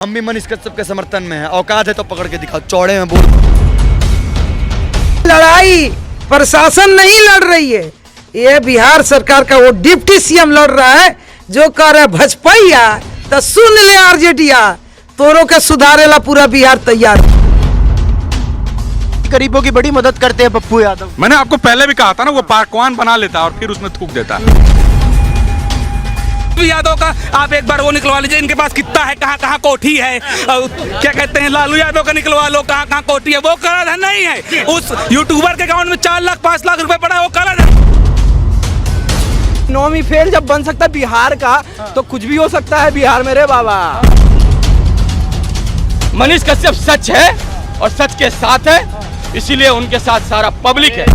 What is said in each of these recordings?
हम भी मनीष कश्यप के समर्थन में है। औकात है तो पकड़ के दिखाओ, चौड़े में बोल। लड़ाई प्रशासन नहीं लड़ रही है, ये बिहार सरकार का वो डिप्टी सीएम लड़ रहा है जो कह रहा है भजपैया तो सुन ले आरजेडीया, तोरों के सुधारेला पूरा बिहार तैयार। गरीबों की बड़ी मदद करते हैं पप्पू यादव। मैंने आपको पहले भी कहा था ना, वो पकवान बना लेता है और फिर उसमें थूक देता है। यादव का आप एक बार वो निकलवा लीजिए, इनके पास कितना है, कहाँ कहाँ कोठी है, क्या कहते हैं, लालू यादव का निकलवा लो, कहाँ कहाँ कोठी है। वो काला धन नहीं है, उस यूट्यूबर के अकाउंट में 4 लाख 5 लाख रुपए पड़ा है, वो काला धन। नौवीं फेल जब बन सकता है बिहार का, तो कुछ भी हो सकता है बिहार में रे बाबा। मनीष कश्यप सच है और सच के साथ है, इसीलिए उनके साथ सारा पब्लिक है।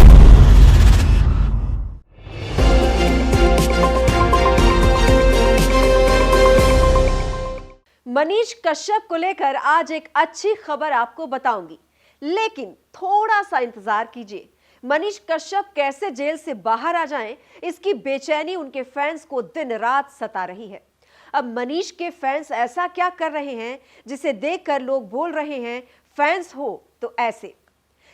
मनीष कश्यप को लेकर आज एक अच्छी खबर आपको बताऊंगी, लेकिन थोड़ा सा इंतजार कीजिए। मनीष कश्यप कैसे जेल से बाहर आ जाएं, इसकी बेचैनी उनके फैंस को दिन रात सता रही है। अब मनीष के फैंस ऐसा क्या कर रहे हैं जिसे देखकर लोग बोल रहे हैं फैंस हो तो ऐसे।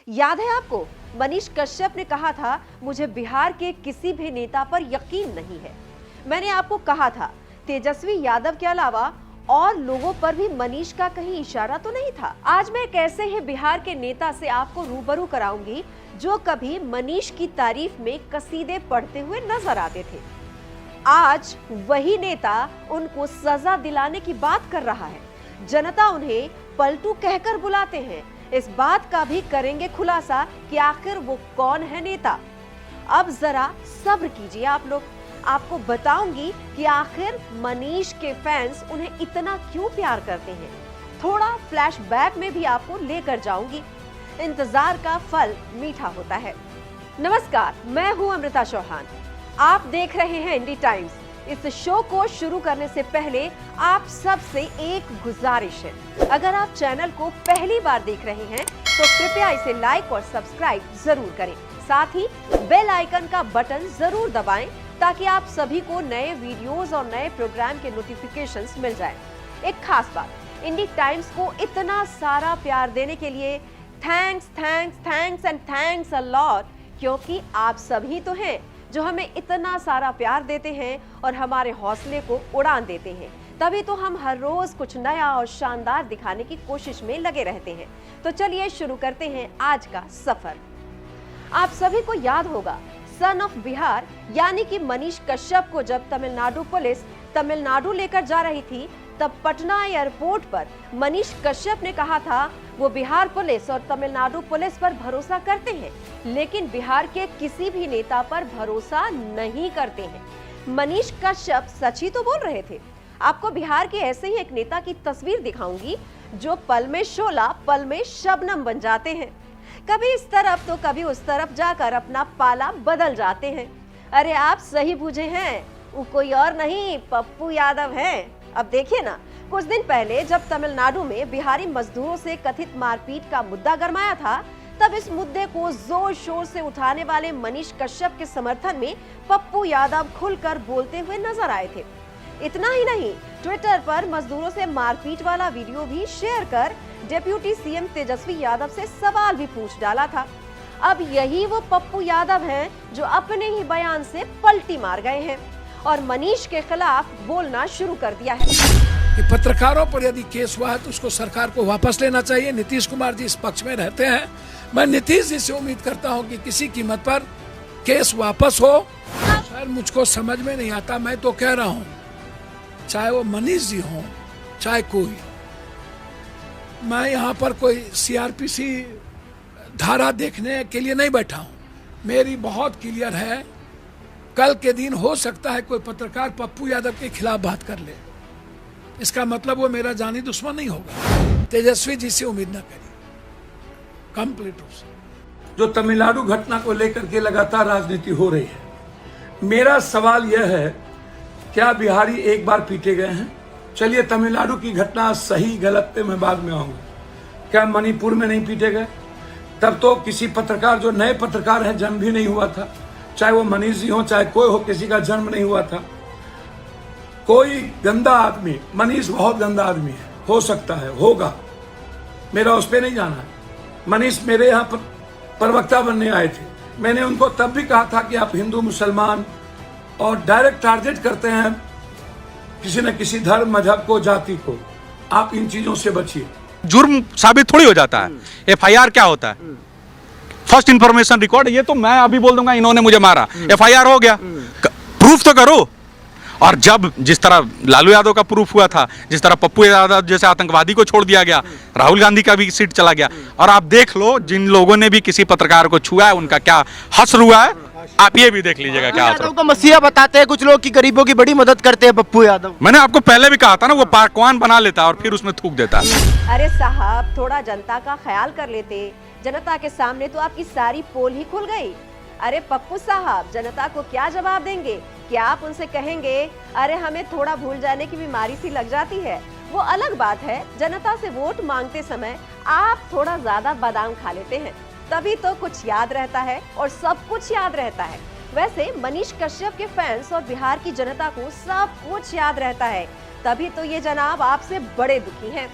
याद है आपको, मनीष कश्यप ने कहा था मुझे बिहार के किसी भी नेता पर यकीन नहीं है। मैंने आपको कहा था तेजस्वी यादव के अलावा और लोगों पर भी मनीष का कहीं इशारा तो नहीं था। आज मैं एक ऐसे ही बिहार के नेता से आपको रूबरू कराऊंगी जो कभी मनीष की तारीफ में कसीदे पढ़ते हुए नजर आते थे। आज वही नेता उनको सजा दिलाने की बात कर रहा है। जनता उन्हें पलटू कहकर बुलाते हैं। इस बात का भी करेंगे खुलासा कि आखिर वो कौन है नेता। अब जरा सब्र कीजिए आप लोग, आपको बताऊंगी कि आखिर मनीष के फैंस उन्हें इतना क्यों प्यार करते हैं। थोड़ा फ्लैशबैक में भी आपको लेकर जाऊंगी। इंतजार का फल मीठा होता है। नमस्कार, मैं हूं अमृता चौहान, आप देख रहे हैं इंडी टाइम्स। इस शो को शुरू करने से पहले आप सबसे एक गुजारिश है, अगर आप चैनल को पहली बार देख रहे हैं तो कृपया इसे लाइक और सब्सक्राइब जरूर करें। साथ ही बेल आइकन का बटन जरूर दबाएं ताकि आप सभी को नए वीडियोस और नए प्रोग्राम के नोटिफिकेशंस मिल जाएं। एक खास बात, इंडी टाइम्स को इतना सारा प्यार देने के लिए thanks thanks thanks and thanks a lot, क्योंकि आप सभी तो हैं जो हमें इतना सारा प्यार देते हैं और हमारे हौसले को उड़ान देते हैं। तभी तो हम हर रोज कुछ नया और शानदार दिखाने की कोशिश में लगे रहते हैं। तो चलिए शुरू करते हैं आज का सफर। आप सभी को याद होगा, सन ऑफ बिहार यानी कि मनीष कश्यप को जब तमिलनाडु पुलिस तमिलनाडु लेकर जा रही थी, तब पटना एयरपोर्ट पर मनीष कश्यप ने कहा था वो बिहार पुलिस और तमिलनाडु पुलिस पर भरोसा करते हैं, लेकिन बिहार के किसी भी नेता पर भरोसा नहीं करते हैं। मनीष कश्यप सच ही तो बोल रहे थे। आपको बिहार के ऐसे ही एक नेता की तस्वीर दिखाऊंगी जो पल में शोला पल में शबनम बन जाते हैं। कभी इस तरफ तो कभी उस तरफ जाकर अपना पाला बदल जाते हैं। अरे आप सही बूझे हैं, वो कोई और नहीं पप्पू यादव हैं। अब देखिए ना, कुछ दिन पहले जब तमिलनाडु में बिहारी मजदूरों से कथित मारपीट का मुद्दा गरमाया था, तब इस मुद्दे को जोर शोर से उठाने वाले मनीष कश्यप के समर्थन में पप्पू यादव खुलकर बोलते हुए नजर आए थे। इतना ही नहीं, ट्विटर पर मजदूरों से मारपीट वाला वीडियो भी शेयर कर डिप्टी सीएम तेजस्वी यादव से सवाल भी पूछ डाला था। अब यही वो पप्पू यादव हैं जो अपने ही बयान से पलटी मार गए हैं और मनीष के खिलाफ बोलना शुरू कर दिया है कि पत्रकारों पर यदि केस हुआ है तो उसको सरकार को वापस लेना चाहिए। नीतीश कुमार जी इस पक्ष में रहते हैं। मैं नीतीश जी से उम्मीद करता हूं कि किसी कीमत पर केस वापस हो। शायद मुझको समझ में नहीं आता, मैं तो कह रहा हूं, चाहे वो मनीष जी हो चाहे कोई, मैं यहाँ पर कोई सीआरपीसी धारा देखने के लिए नहीं बैठा हूं। मेरी बहुत क्लियर है, कल के दिन हो सकता है कोई पत्रकार पप्पू यादव के खिलाफ बात कर ले, इसका मतलब वो मेरा जानी दुश्मन नहीं होगा। तेजस्वी जी से उम्मीद न करिए कंप्लीट रूप से। जो तमिलनाडु घटना को लेकर के लगातार राजनीति हो रही है, मेरा सवाल यह है, क्या बिहारी एक बार पीटे गए हैं? चलिए तमिलनाडु की घटना सही गलत पे मैं बाद में आऊंगा। क्या मणिपुर में नहीं पीटे गए? तब तो किसी पत्रकार, जो नए पत्रकार हैं, जन्म भी नहीं हुआ था। चाहे वो मनीष जी हो चाहे कोई हो, किसी का जन्म नहीं हुआ था। कोई गंदा आदमी, मनीष बहुत गंदा आदमी है, हो सकता है, होगा, मेरा उस पर नहीं जाना है। मनीष मेरे यहाँ पर प्रवक्ता बनने आए थे, मैंने उनको तब भी कहा था कि आप हिंदू मुसलमान और डायरेक्ट टारगेट करते हैं किसी न किसी धर्म, मजहब को, जाति को, आप इन चीजों से बचिए। जुर्म साबित थोड़ी हो जाता है। एफआईआर क्या होता है? First information record. ये तो मैं अभी बोल दूंगा इन्होंने मुझे मारा, एफआईआर हो गया, प्रूफ तो करो। और जब जिस तरह लालू यादव का प्रूफ हुआ था, जिस तरह पप्पू यादव जैसे आतंकवादी को छोड़ दिया गया, राहुल गांधी का भी सीट चला गया, और आप देख लो जिन लोगों ने भी किसी पत्रकार को छुआ है उनका क्या हश्र हुआ है, आप ये भी देख लीजिएगा क्या हश्र। यादव को मसीहा बताते हैं कुछ लोग कि गरीबों की बड़ी मदद करते हैं पप्पू यादव। मैंने आपको पहले भी कहा था ना, वो पकवान बना लेता है और फिर उसमें थूक देता है। अरे साहब, थोड़ा जनता का ख्याल कर लेते। जनता के सामने तो आपकी सारी पोल ही खुल गई। अरे पप्पू साहब, जनता को क्या जवाब देंगे? क्या आप उनसे कहेंगे अरे हमें थोड़ा भूल जाने की बीमारी सी लग जाती है? वो अलग बात है, जनता से वोट मांगते समय आप थोड़ा ज्यादा बादाम खा लेते हैं, तभी तो कुछ याद रहता है और सब कुछ याद रहता है। वैसे मनीष कश्यप के फैंस और बिहार की जनता को सब कुछ याद रहता है, तभी तो ये जनाब आपसे बड़े दुखी हैं।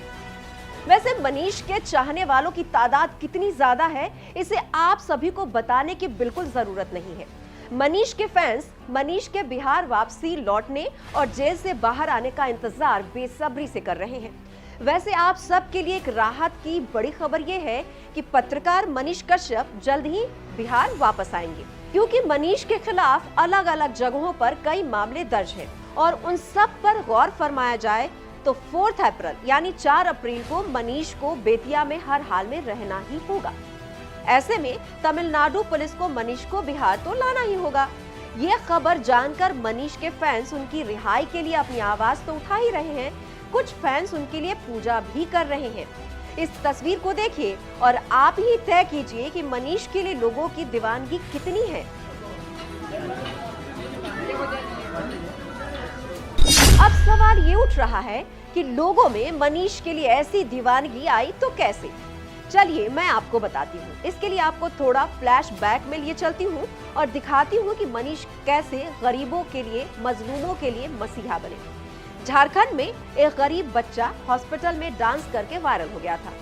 वैसे मनीष के चाहने वालों की तादाद कितनी ज्यादा है, इसे आप सभी को बताने की बिल्कुल जरूरत नहीं है। मनीष के फैंस मनीष के बिहार वापसी लौटने और जेल से बाहर आने का इंतजार बेसब्री से कर रहे हैं। वैसे आप सब के लिए एक राहत की बड़ी खबर यह है कि पत्रकार मनीष कश्यप जल्द ही बिहार वापस आएंगे, क्योंकि मनीष के खिलाफ अलग अलग जगहों पर कई मामले दर्ज हैं और उन सब पर गौर फरमाया जाए तो 4 अप्रैल यानी 4 अप्रैल को मनीष को बेतिया में हर हाल में रहना ही होगा। ऐसे में तमिलनाडु पुलिस को मनीष को बिहार तो लाना ही होगा। ये खबर जानकर मनीष के फैंस उनकी रिहाई के लिए अपनी आवाज तो उठा ही रहे हैं, कुछ फैंस उनके लिए पूजा भी कर रहे हैं। इस तस्वीर को देखिए और आप ही तय कीजिए कि मनीष के लिए लोगों की दीवानगी कितनी है। अब सवाल ये उठ रहा है कि लोगों में मनीष के लिए ऐसी दीवानगी आई तो कैसे? चलिए मैं आपको बताती हूँ। इसके लिए आपको थोड़ा फ्लैशबैक में लिए चलती हूँ और दिखाती हूँ कि मनीष कैसे गरीबों के लिए, मजलूमों के लिए मसीहा बने। झारखंड में एक गरीब बच्चा हॉस्पिटल में डांस करके वायरल हो गया था।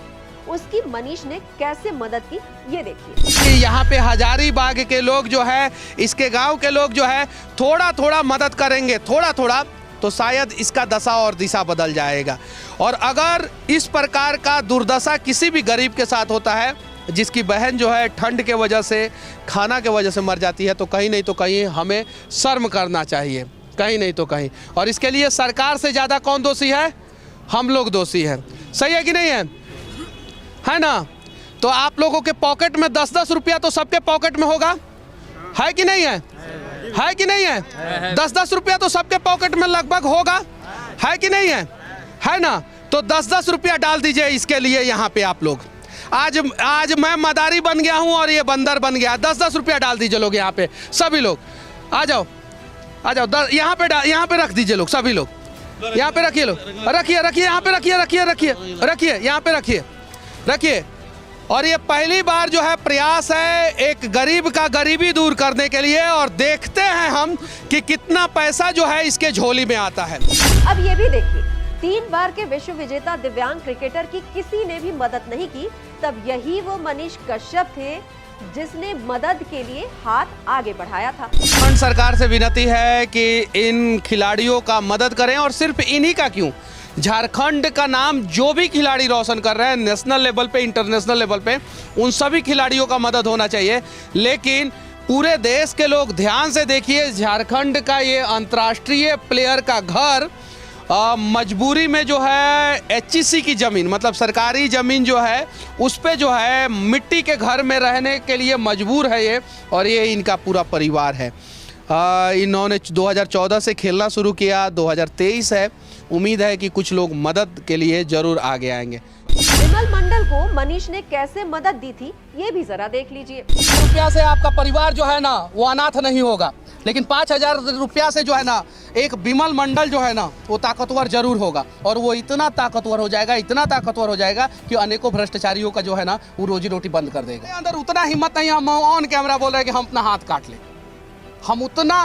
उसकी मनीष ने कैसे मदद की, ये देखिए। यहाँ पे हजारीबाग के लोग जो है, इसके गांव के लोग जो है, थोड़ा थोड़ा मदद करेंगे, थोड़ा थोड़ा, तो शायद इसका दशा और दिशा बदल जाएगा। और अगर इस प्रकार का दुर्दशा किसी भी गरीब के साथ होता है, जिसकी बहन जो है ठंड के वजह से, खाना के वजह से मर जाती है, तो कहीं नहीं तो कहीं हमें शर्म करना चाहिए, कहीं नहीं तो कहीं। और इसके लिए सरकार से ज़्यादा कौन दोषी है? हम लोग दोषी हैं। सही है कि नहीं है ना? तो आप लोगों के पॉकेट में 10-10 रुपया तो सबके पॉकेट में होगा, है कि नहीं है? है कि नहीं है? 10-10 रुपया तो सबके पॉकेट में लगभग होगा, है कि नहीं है ना? तो 10-10 रुपया डाल दीजिए इसके लिए यहाँ पे आप लोग। आज मैं मदारी बन गया हूँ और ये बंदर बन गया। 10-10 रुपया डाल दीजिए लोग यहाँ पे, सभी लोग आ जाओ, आ जाओ। यहाँ पे रख दीजिए लोग, सभी लोग यहाँ पे रखिए, लोग रखिए यहाँ पे, रखिए यहाँ पे, रखिए। और ये पहली बार जो है प्रयास है एक गरीब का गरीबी दूर करने के लिए, और देखते हैं हम कि कितना पैसा जो है इसके झोली में आता है। अब ये भी देखिए, 3 बार के विश्व विजेता दिव्यांग क्रिकेटर की किसी ने भी मदद नहीं की, तब यही वो मनीष कश्यप थे जिसने मदद के लिए हाथ आगे बढ़ाया था। सरकार से विनती है कि इन खिलाड़ियों का मदद करें, और सिर्फ इन्हीं का क्यों, झारखंड का नाम जो भी खिलाड़ी रोशन कर रहे हैं नेशनल लेवल पे, इंटरनेशनल लेवल पे, उन सभी खिलाड़ियों का मदद होना चाहिए। लेकिन पूरे देश के लोग ध्यान से देखिए, झारखंड का ये अंतर्राष्ट्रीय प्लेयर का घर मजबूरी में जो है HEC की ज़मीन, मतलब सरकारी ज़मीन जो है, उस पे जो है मिट्टी के घर में रहने के लिए मजबूर है ये, और ये इनका पूरा परिवार है। इन्होंने 2014 से खेलना शुरू किया, 2023 है। उम्मीद है कि कुछ लोग मदद के लिए जरूर आगे आएंगे। विमल मंडल को मनीष ने कैसे मदद दी थी, ये भी जरा देख लीजिए। रुपया से आपका परिवार जो है ना वो अनाथ नहीं होगा, लेकिन 5000 रुपया से जो है ना एक विमल मंडल जो है ना वो ताकतवर जरूर होगा, और वो इतना ताकतवर हो जाएगा, इतना ताकतवर हो जाएगा कि अनेकों भ्रष्टाचारियों का जो है ना वो रोजी रोटी बंद कर देगा। अंदर उतना हिम्मत नहीं, हम ऑन कैमरा बोल रहे हैं कि हम अपना हाथ काट ले, हम उतना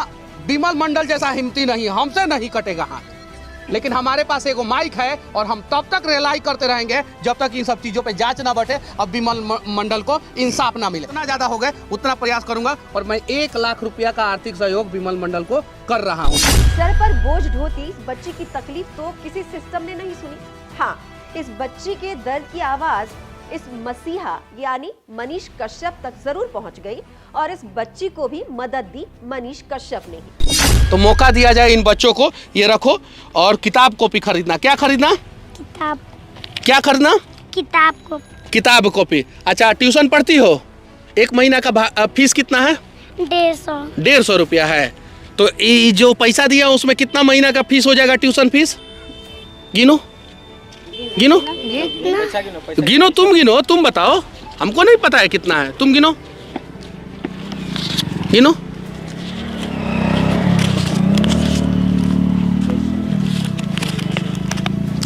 विमल मंडल जैसा हिम्मती नहीं, हमसे नहीं कटेगा हाथ। लेकिन हमारे पास एगो माइक है और हम तब तक रिलाई करते रहेंगे जब तक इन सब चीजों पे जांच ना बैठे और विमल मंडल को इंसाफ ना मिले। जितना ज्यादा हो गए उतना प्रयास करूंगा और मैं 1 लाख रुपया का आर्थिक सहयोग विमल मंडल को कर रहा हूँ। सर पर बोझ ढोती इस बच्ची की तकलीफ तो किसी सिस्टम ने नहीं सुनी। हाँ, इस बच्ची के दर्द की आवाज इस मसीहा यानी मनीष कश्यप तक जरूर पहुंच गई और इस बच्ची को भी मदद दी मनीष कश्यप ने ही। तो मौका दिया जाए इन बच्चों को, ये रखो और किताब कॉपी खरीदना। क्या खरीदना? किताब। क्या खरीदना? किताब कॉपी। किताब कॉपी। अच्छा, ट्यूशन पढ़ती हो? 1 महीना का फीस कितना है? 150 रुपया है। तो ये जो पैसा दिया उसमें कितना महीना का फीस हो जाएगा ट्यूशन फीस? गिनो गिनो गिनो, तुम गिनो, तुम बताओ, हमको नहीं पता है कितना है, तुम गिनो गिनो।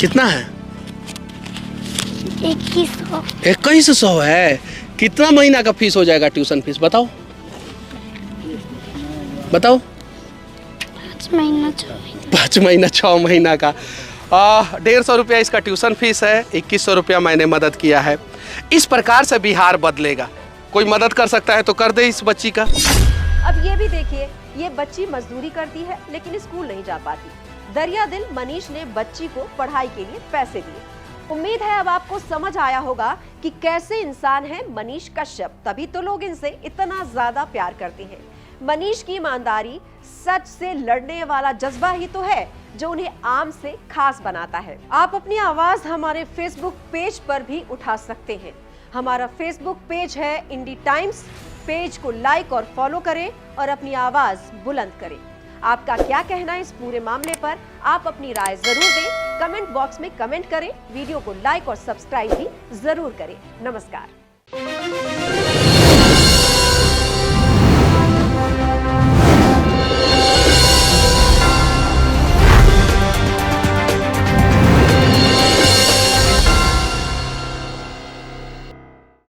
कितना है? 2100 है। कितना महीना का फीस हो जाएगा ट्यूशन फीस? बताओ बताओ। 5 महीना 6 महीना का 150 रुपया इसका ट्यूशन फीस है। 2100 रुपया मैंने मदद किया है। इस प्रकार से बिहार बदलेगा। कोई मदद कर सकता है तो कर दे इस बच्ची का। अब ये भी देखिए, ये बच्ची मजदूरी करती है लेकिन स्कूल नहीं जा पाती। दरिया दिल मनीष ने बच्ची को पढ़ाई के लिए पैसे दिए। उम्मीद है अब आपको समझ आया होगा कि कैसे इंसान है मनीष कश्यप, तभी तो लोग इनसे इतना ज्यादा प्यार करते हैं। मनीष की ईमानदारी, सच से लड़ने वाला जज्बा ही तो है जो उन्हें आम से खास बनाता है। आप अपनी आवाज हमारे फेसबुक पेज पर भी उठा सकते हैं। हमारा फेसबुक पेज है इंडी टाइम्स। पेज को लाइक और फॉलो करें और अपनी आवाज बुलंद करें। आपका क्या कहना है इस पूरे मामले पर? आप अपनी राय जरूर दें। कमेंट बॉक्स में कमेंट करें। वीडियो को लाइक और सब्सक्राइब भी जरूर करें। नमस्कार।